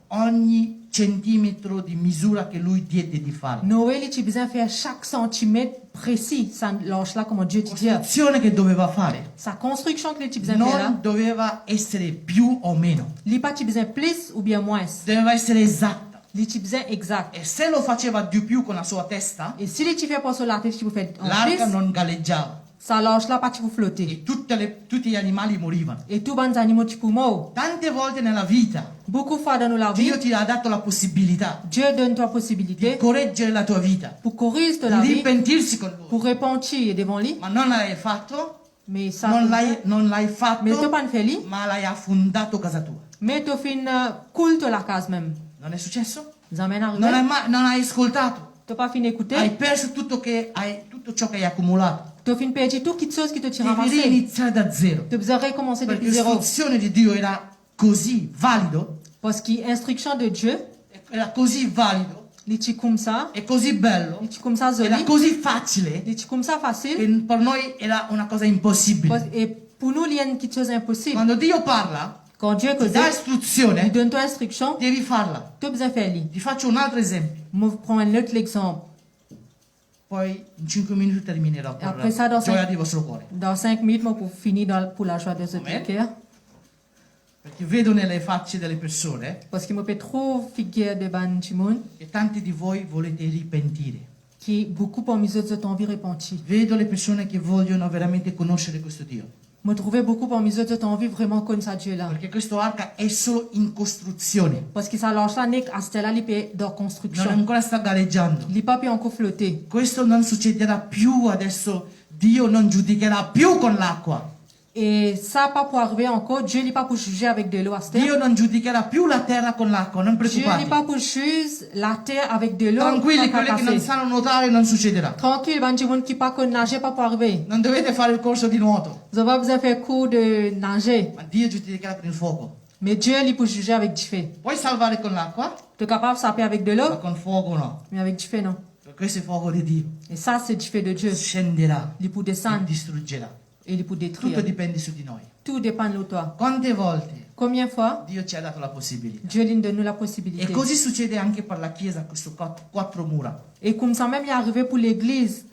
ogni centimetro di misura che lui diede di fare. Noé, il a besoin de faire chaque centimètre précis. Ça lâche là, comment Dieu te dit. Costruzione che doveva fare Sa construction que il a besoin de faire là, non doveva essere più o meno, il pas besoin plus ou bien moins. doveva essere esatta. Il a besoin exact. E se lo faceva di più con la sua testa, Et si il fait pas sur la tête, tu peux faire en l'arca plus, non galleggiava ça lâche là, pas tu peux flotter. e tutti gli animali morivano. Et tous les animaux, tu peux mourir. Tante volte nella vita Beaucoup de fois dans la vie, Dio ti ha dato la possibilità Dieu donne toi di possibilité correggere la tua vita, pour corriger de la di vie, ripentirsi con lui, pour repentir devant lui. ma non l'hai fatto, Mais ça, non l'hai mais tu fatto, pas fait lui. ma l'hai affondato casa tua. Mais tu fais une culte la case même. Non è successo? Zamen Non arrivé. non hai ascoltato, Tu pas fini d'écouter. hai perso tutto ciò che hai accumulato. Tu fini perdu tout quelque chose qui te tire Devi ramassé. riniziare da zero, Tu besoin recommencer perché depuis zéro. l'istruzione di Dio era così valido, Parce que l'instruction de Dieu, era così valido, il est comme ça, e così bello, il est comme ça era joli, così facile, il est comme ça facile. che per noi era una cosa impossibile. Et pour nous, il y a quelque chose d'impossible. Quando Dio parla, Quand Dieu ti dà cause, istruzione, il donne toi instruction, devi farla. tu as besoin de faire lui. Ti faccio un altro esempio, Je prends un autre exemple. poi in 5 minuti terminerò con Après ça, la gioia di vostro cuore. Dans 5 minutes, moi, pour finir pour la joie de ce Amen. cœur. Perché vedo nelle facce delle persone Parce qu'il me fait trop figure de ban du monde, che tanti di voi volete ripentire. qui beaucoup parmi eux ont envie de repentir. Vedo le persone che vogliono veramente conoscere questo Dio. Me trouver beaucoup parmi eux ont envie vraiment de connaître Dieu là. Perché questo arca è solo in costruzione. Parce que ça lâche là, n'est à ce là, il peut dans Non construction. ancora sta galleggiando. Il pas peut encore flotter. Questo non succederà più adesso. Dio non giudicherà più con l'acqua. Et ça pas pour arriver encore. Dieu n'est pas pour juger avec de l'eau à ce terre. Dio non giudicherà più la terra con l'acqua, non Dieu preoccupate. n'est pas pour juger la terre avec de l'eau. Tranquilli, pas quelli che non casser. sanno nuotare non succederà. Tranquille, ben du monde qui pas qu'on nager pas pour arriver. Non dovete fare il corso di nuoto, Vous avez pas besoin de faire cours de nager. ma Dio giudicherà con il fuoco. Mais Dieu, il peut juger avec du feu. Puoi salvare con l'acqua, Tu es capable de saper avec de ma l'eau, con fuoco no. mais avec du feu, non. Per questo è fuoco di Dio. Et ça, c'est du feu de Dieu. Scenderà Il peut e descendre distruggerà. et il peut Tutto détruire. dipende su di noi. Tout dépend de toi. Quante volte Combien de fois Dio ci ha dato la possibilità? Dieu lui donne nous la E possibilité. così succede anche per la Chiesa, queste quattro mura. Et comme ça même, il est arrivé pour l'église,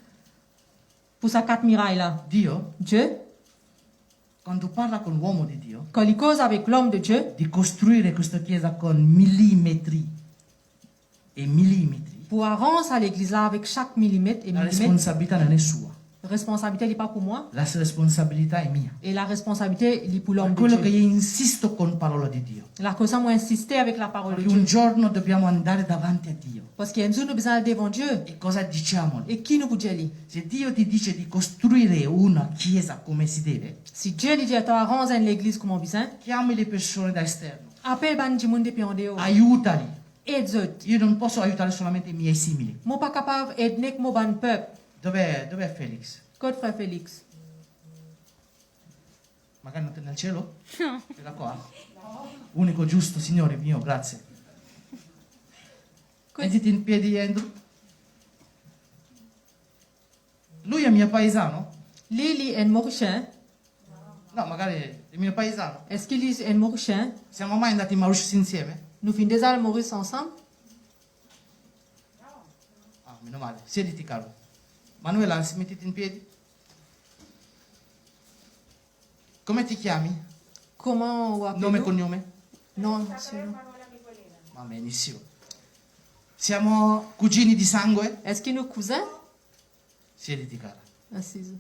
pour sa 4 murailles là. Dio, Dieu, quando parla con l'uomo di Dio, quand il cause avec l'homme de Dieu, di costruire questa Chiesa con millimetri e millimetri, pour arranger à l'église là avec chaque millimètre et la millimètre, responsabilità non è sua, la responsabilité n'est pas pour moi. la responsabilità è mia. Et la responsabilité, il est pour Per l'homme de quello che Dieu. io insisto con parola di Dio. La cause, moi, insister avec la parole de Perché un Dieu. giorno dobbiamo andare davanti a Dio. Parce qu'il y a un jour, nous besoin d'aller devant Dieu. E cosa diciamo? Et qui nous peut dire lui? Se Dio ti dice di costruire una Chiesa come si deve, Si Dieu lui dit à toi, arrange l'église comme on besoin, chiami le persone da esterno, appelle ban du monde depuis en dehors. aiutali. Aide eux. Io non posso aiutare solamente i miei simili. Moi, pas capable d'aider mon ban peuple. Dov'è Felix? Code frère Félix. Magari non è nel cielo? No. Era qua? Unico giusto, Signore mio, grazie. Mettiti in piedi, Andrew. Lui è mio paesano? Lili est Mauricien. No, magari è mio paesano. Est-ce qu'il est Mauricien? Siamo mai andati in Mauritius insieme? Nous finissons déjà le Maurice ensemble. Ah, meno male. Siediti, caro. Manuela, mettiti in piedi. Come ti chiami? Comment on appelle Nome e nous? cognome? Non, c'est nous. Va benissimo. Siamo cugini di sangue? Est-ce qu'il est nos cousins? Siediti, cara. Assise.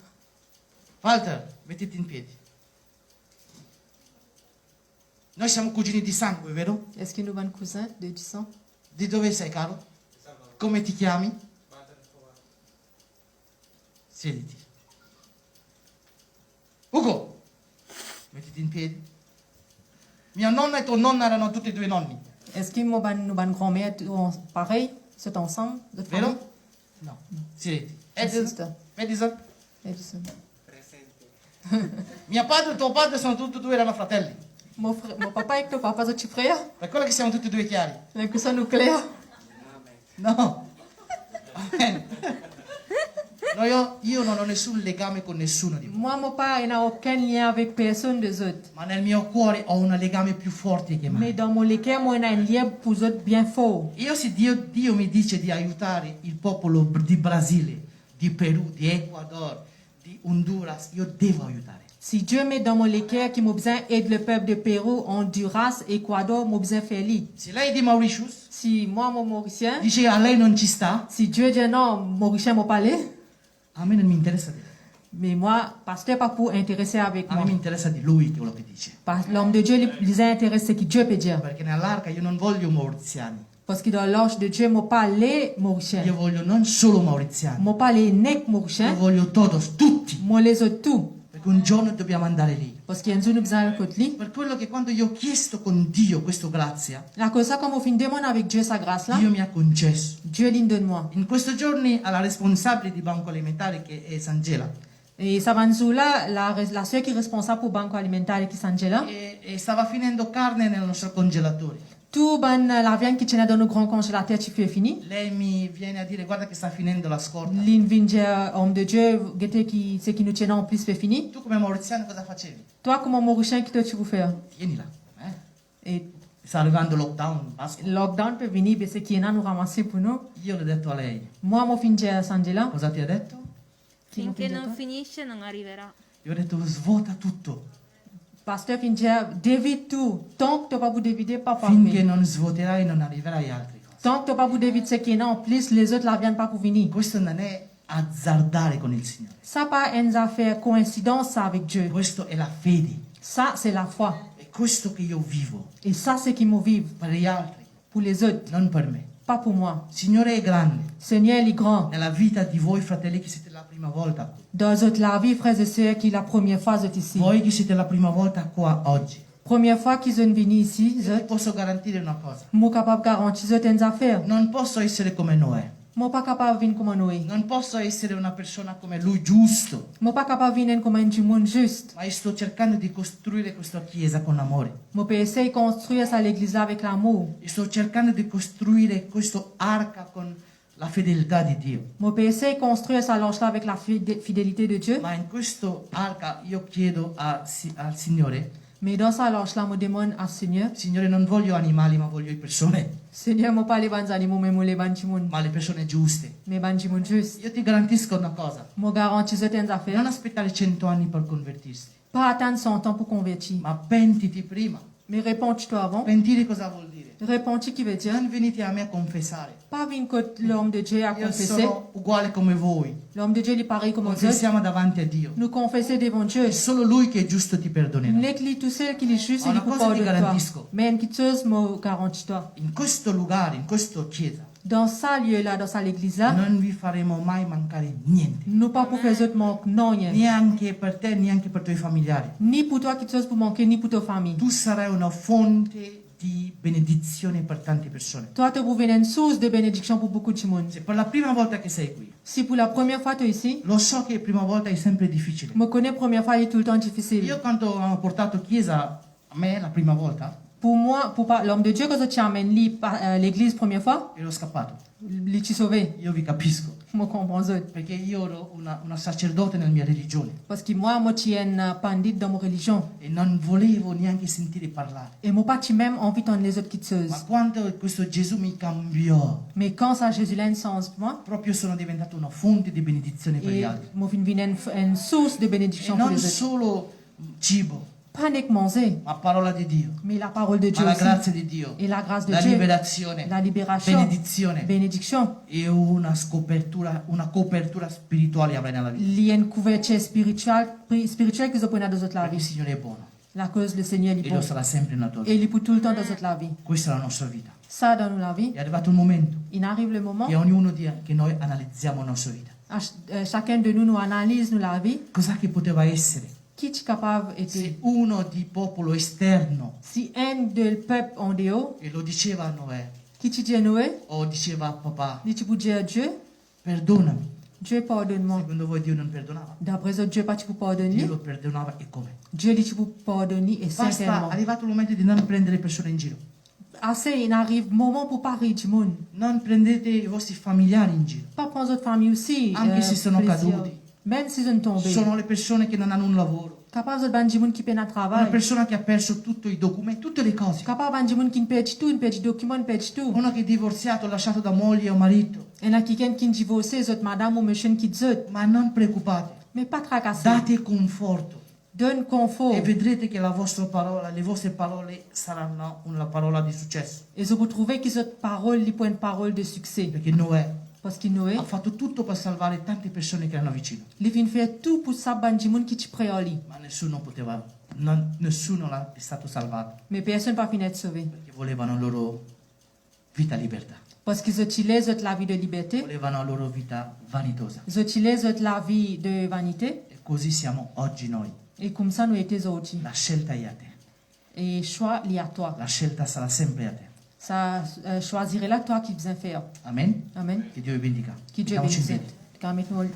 Walter, mettiti in piedi. Noi siamo cugini di sangue, vero? Est-ce qu'il nous va un cousin de du sang? Di dove sei, caro? Come ti chiami? Siediti. Ugo, mettiti in piedi. Mia nonna e tua nonna erano tutti e due nonni, Est-ce qu'il nous va une grand-mère pareil, c'est ensemble, de famille? vero? No. Siediti. Edison? Sister. Edison? Edison. Mio padre e tuo padre sono tutti e due erano fratelli. Mon papa et ton papa sont frères? Per quello che siamo tutti e due chiari. Un cousin nucléaire? No. Amen. No, io non ho nessun legame con nessuno di voi, Moi, mon père, il n'a aucun lien avec personne des autres. ma nel mio cuore ho un legame più forte che Mais mai. dans mon cœur, moi, il a un lien pour les autres bien fort. Io se Dio mi dice di aiutare il popolo di Brasile, di Perù, di Ecuador, di Honduras, io devo aiutare. Si Dieu met dans mon cœur qu'il m'a besoin d'aider le peuple de Pérou, Honduras, Équateur, m'a besoin de faire lui. Se lei è di Mauritius Si moi, mon Mauricien, dice a lei non ci sta, si Dieu dit non, Mauricien m'a parlé, a me non mi interessa di lei. mais moi, pasteur, pas pour intéresser avec A moi. me mi interessa di lui quello che dice. L'homme de Dieu, les intéresse ce que Dieu peut dire. Perché nell'arca io non voglio mauriziani, Parce que dans l'ange de Dieu, m'a parlé Mauricien. io voglio non solo mauriziani, M'a parlé nek io Mauricien, voglio todos, tutti, moi les autres tout. perché un giorno dobbiamo andare lì. Parce qu'il y a un jour, nous besoin de côté lui. Per quello che quando io ho chiesto con Dio questa grazia, La cause ça, comme on finit demande avec Dieu sa grâce là, Dio mi ha concesso. Dieu l'in donne-moi. In questi giorni alla responsabile di Banco Alimentare che è Sangela Et ça va nous là, la soeur qui est responsable pour Banco Alimentaire qui est Angela. e stava finendo carne nel nostro congelatore. Tout ben la viande qui tient dans nos grands congélateurs, tu fais fini. Lei mi viene a dire guarda che sta finendo la scorta. L'in vinge homme de Dieu, guette qui c'est qui nous tient en plus fait fini. Tu come mauriziano cosa facevi? Toi comment Mauricien qui te tu veux faire? Tienila. Et Sta arrivando il lockdown, Pasqua. lockdown peut venir, mais c'est qui est là nous ramasser pour nous. Io l'ho detto a lei. Moi mon fin de Angela. Cosa ti ha detto? Finché non finisce non arriverà. Io ho detto svuota tutto. Pasteur fin David tout. Tant que tu pas vous divider pas Finché parmi. non svuoterai non arriverai altre cose. Tant que tu pas vous divider ce qui est là en plus, les autres la viennent pas pour venir. Questo non è azzardare con il Signore. Ça pas une affaire coïncidence ça avec Dieu. Questo è la fede. Ça c'est la foi. È questo che io vivo. Et ça c'est qui me vive Per gli altri, pour les autres, non per me. pas pour moi. Il Signore è grande. Seigneur il est grand. Nella vita di voi fratelli che siete la prima volta qui. Dans autres la vie, frères et sœurs, qui la première fois sont ici. Voi che siete la prima volta qua oggi. Première fois qu'ils sont venus ici, Io ti posso garantire una cosa. je suis capable de garantir une affaire. Non posso essere come Noè. Je Mo pas capable vin come noi. Non posso essere una persona come lui giusto, Mo pas capable vin come un monde juste. ma io sto cercando di costruire questa chiesa con l'amore. Mo peut essayer construire ça l'église là avec l'amour. Io sto cercando di costruire questo arca con la fedeltà di Dio. Mo peut essayer construire ça l'ange là avec la fidélité de Dieu. Ma in questo arca io chiedo al Signore, Mais dans ça l'ange là, mo demande à Seigneur. Signore, non voglio animali, ma voglio le persone, Seigneur, mo pas les bons animaux, mais mo les bons monde. ma le persone giuste. Mais bons monde juste. Io ti garantisco una cosa, Mo garantis certaines non affaires. aspettare 100 anni per convertirsi, Pas attendre 100 ans pour convertir. ma pentiti prima. Mais réponds-toi avant. Pentire cosa vuol dire? Réponds-tu qui veut dire? Non venite a me a confessare. Pas venir contre l'homme de Dieu à Io confesser. sono uguale come voi. L'homme de Dieu il est pareil comme nous autres. Confessiamo davanti a Dio. Nous confesser devant Dieu. È solo Lui che è giusto ti perdonerà. L'église, tout seul qui est juste, Ma il una peut cosa ti pardonner toi. garantisco. Mais une petite chose, me garantis-toi. In questo lugar, in questa chiesa, Dans ça lieu-là, dans ça l'église-là, non vi faremo mai mancare niente. nous pas pour faire autres manque, non, rien. Neanche per te, neanche per i tuoi familiari. Ni pour toi, quelque chose pour manquer, ni pour ta famille. Tu sarai una fonte di benedizione per tante persone. Toi, tu peux une source de bénédiction pour beaucoup de monde. Se per la prima volta che sei qui, Si pour la première fois tu es ici, lo so che la prima volta è sempre difficile. me connais première fois, il est tout le temps difficile. Io quando hanno portato chiesa a me la prima volta, Pour moi, pour pas l'homme de Dieu, quand tu amènes l'église première fois, ero scappato. il t'y sauvé. Io vi capisco, Je comprends ça. perché io ero una sacerdote nella mia religione Parce que moi, je suis un pandit dans ma religion. e non volevo neanche sentire parlare. Et moi, pas même envie d'entendre les autres qui te Ma quando questo Gesù mi cambiò, Mais quand ça, Jésus l'a un sens pour moi, proprio sono diventato una fonte di benedizione per gli et altri. moi, je suis une source de E bénédiction pour non les autres. solo cibo, Pas uniquement manger, ma parola di Dio, mais la parole de ma Dieu la aussi. grazia di Dio, Et la grâce de la Dieu, liberazione, la libération, benedizione bénédiction. e una scopertura, una copertura spirituale avrai nella vita. Il y a une couverture spirituelle que vous prenez dans votre Perché il vie. Signore è buono La cause le Seigneur est e bon. lo sarà sempre nella tua Et vita. il est pour tout le temps dans votre vie. Questa è la nostra vita. Ça, dans la vie, È arrivato il momento il arrive le moment, che ognuno che noi analizziamo la nostra vita. chacun de nous, nous analyse nous la vie. Cos'è che poteva essere Qui est capable se d'être? uno di popolo esterno, Si un del peuple en dehors, e lo diceva a Noè, qui te dit à Noé, o diceva a papà, dit tu peux dire à Dieu, perdonami. Dieu pardonne-moi. Secondo voi Dio non perdonava? D'après ça, Dieu pas tu peux Dio pardonner. lo perdonava e come? Dieu dit tu peux pardonner et Basta, è sincèrement. arrivato il momento di non prendere persone in giro. Assez, il arrive moment pour pas rire du monde. Non prendete i vostri familiari in giro. Pas prendre votre famille aussi. Anche se sono plaisir. caduti. Même si sono tombés. Sono le persone che non hanno un lavoro. Capable de monde qui peine à Una travail. persona che ha perso tutti i documenti, tutte le cose. Capable de monde qui perd tout, perd document, perd tout. Uno che è divorziato, lasciato da moglie o marito. Il y a quelqu'un qui divorce, autres madame ou monsieur qui dit. Ma non preoccupate, Mais pas tracasser. date conforto Donne confort. e vedrete che la vostra parola, le vostre parole saranno una parola di successo. Et vous trouvez que cette parole, les points de parole de succès. Perché Noè Parce que Noé, ha fatto tutto per salvare tante persone che erano vicino, il vient faire tout pour ça, ban du monde qui te préolie. ma nessuno poteva, nessuno è stato salvato Mais personne pas fini d'être sauvé. perché volevano la loro vita libertà, Parce qu'ils utilisent la vie de liberté. volevano la loro vita vanitosa. Ils utilisent la vie de vanité. E così siamo oggi noi. Et comme ça, nous étions aujourd'hui. La scelta è a te, Et choix lié à toi. la scelta sarà sempre a te. Ça choisirait là toi qui besoin faire. Amen? Amen. Che Dio vi benedica. Qui Dieu Mettiamoci in bénisse. piedi. Car maintenant,